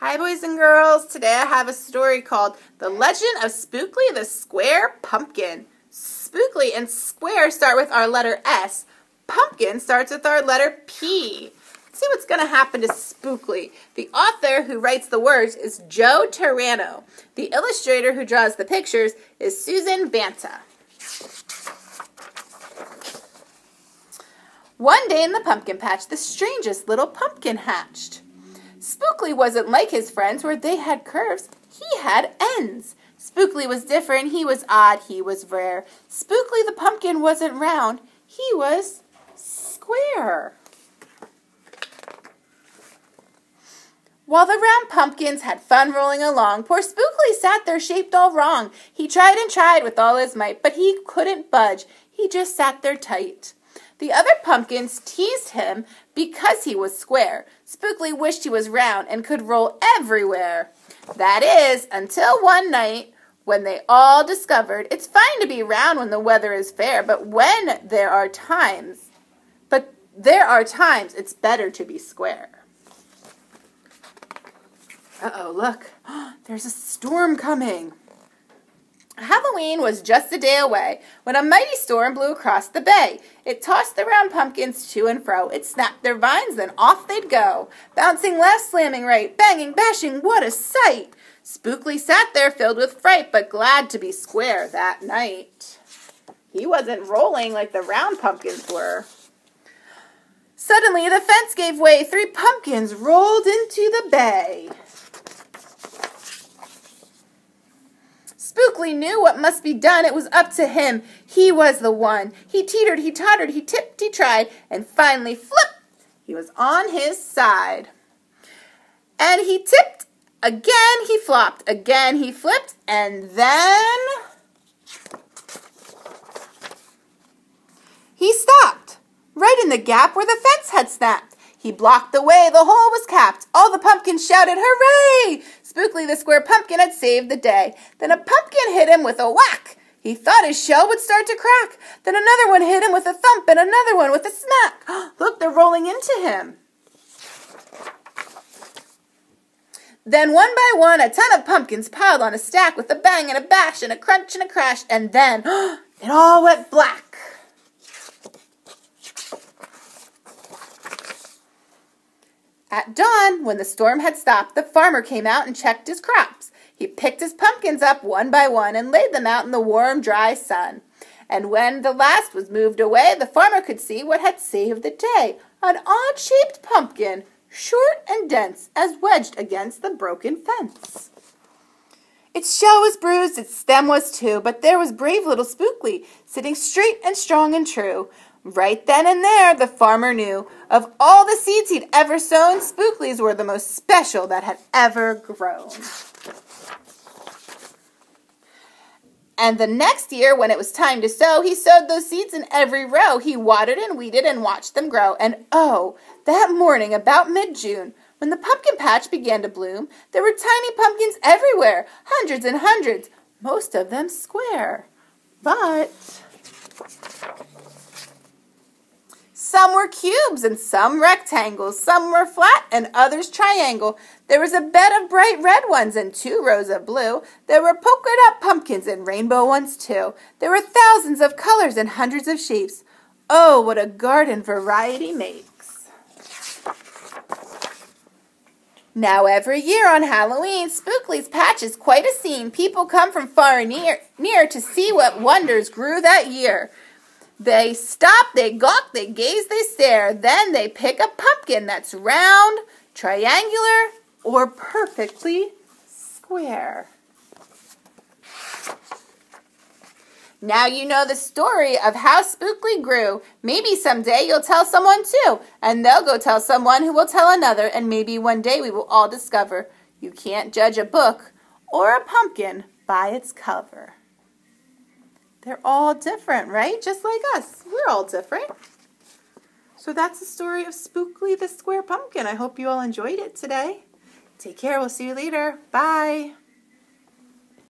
Hi boys and girls, today I have a story called The Legend of Spookly the Square Pumpkin. Spookly and square start with our letter S. Pumpkin starts with our letter P. Let's see what's going to happen to Spookly. The author who writes the words is Joe Tarano. The illustrator who draws the pictures is Susan Banta. One day in the pumpkin patch, the strangest little pumpkin hatched. Spookly wasn't like his friends where they had curves. He had ends. Spookly was different. He was odd. He was rare. Spookly the pumpkin wasn't round. He was square. While the round pumpkins had fun rolling along, poor Spookly sat there shaped all wrong. He tried and tried with all his might, but he couldn't budge. He just sat there tight. The other pumpkins teased him because he was square. Spookly wished he was round and could roll everywhere. That is, until one night when they all discovered it's fine to be round when the weather is fair, but there are times it's better to be square. Uh-oh, look. There's a storm coming. Halloween was just a day away when a mighty storm blew across the bay. It tossed the round pumpkins to and fro. It snapped their vines, then off they'd go. Bouncing left, slamming right, banging, bashing, what a sight! Spookly sat there filled with fright, but glad to be square that night. He wasn't rolling like the round pumpkins were. Suddenly the fence gave way. 3 pumpkins rolled into the bay. Spookly knew what must be done. It was up to him. He was the one. He teetered, he tottered, he tipped, he tried, and finally, flip, he was on his side. And he tipped, again he flopped, again he flipped, and then he stopped, right in the gap where the fence had snapped. He blocked the way, the hole was capped. All the pumpkins shouted, hooray! Spookly the square pumpkin had saved the day. Then a pumpkin hit him with a whack. He thought his shell would start to crack. Then another one hit him with a thump and another one with a smack. Look, they're rolling into him. Then one by one, a ton of pumpkins piled on a stack with a bang and a bash and a crunch and a crash, and then it all went black. At dawn, when the storm had stopped, the farmer came out and checked his crops. He picked his pumpkins up one by one and laid them out in the warm, dry sun. And when the last was moved away, the farmer could see what had saved the day. An odd-shaped pumpkin, short and dense, as wedged against the broken fence. Its shell was bruised, its stem was too, but there was brave little Spookly, sitting straight and strong and true. Right then and there, the farmer knew, of all the seeds he'd ever sown, Spookly's were the most special that had ever grown. And the next year, when it was time to sow, he sowed those seeds in every row. He watered and weeded and watched them grow. And oh, that morning about mid-June, when the pumpkin patch began to bloom, there were tiny pumpkins everywhere, hundreds and hundreds, most of them square. But some were cubes and some rectangles. Some were flat and others triangle. There was a bed of bright red ones and 2 rows of blue. There were polka-dot pumpkins and rainbow ones too. There were thousands of colors and hundreds of shapes. Oh, what a garden variety makes. Now every year on Halloween, Spookly's patch is quite a scene. People come from far and near to see what wonders grew that year. They stop, they gawk, they gaze, they stare. Then they pick a pumpkin that's round, triangular, or perfectly square. Now you know the story of how Spookly grew. Maybe someday you'll tell someone too, and they'll go tell someone who will tell another, and maybe one day we will all discover you can't judge a book or a pumpkin by its cover. They're all different, right? Just like us. We're all different. So that's the story of Spookly the Square Pumpkin. I hope you all enjoyed it today. Take care. We'll see you later. Bye.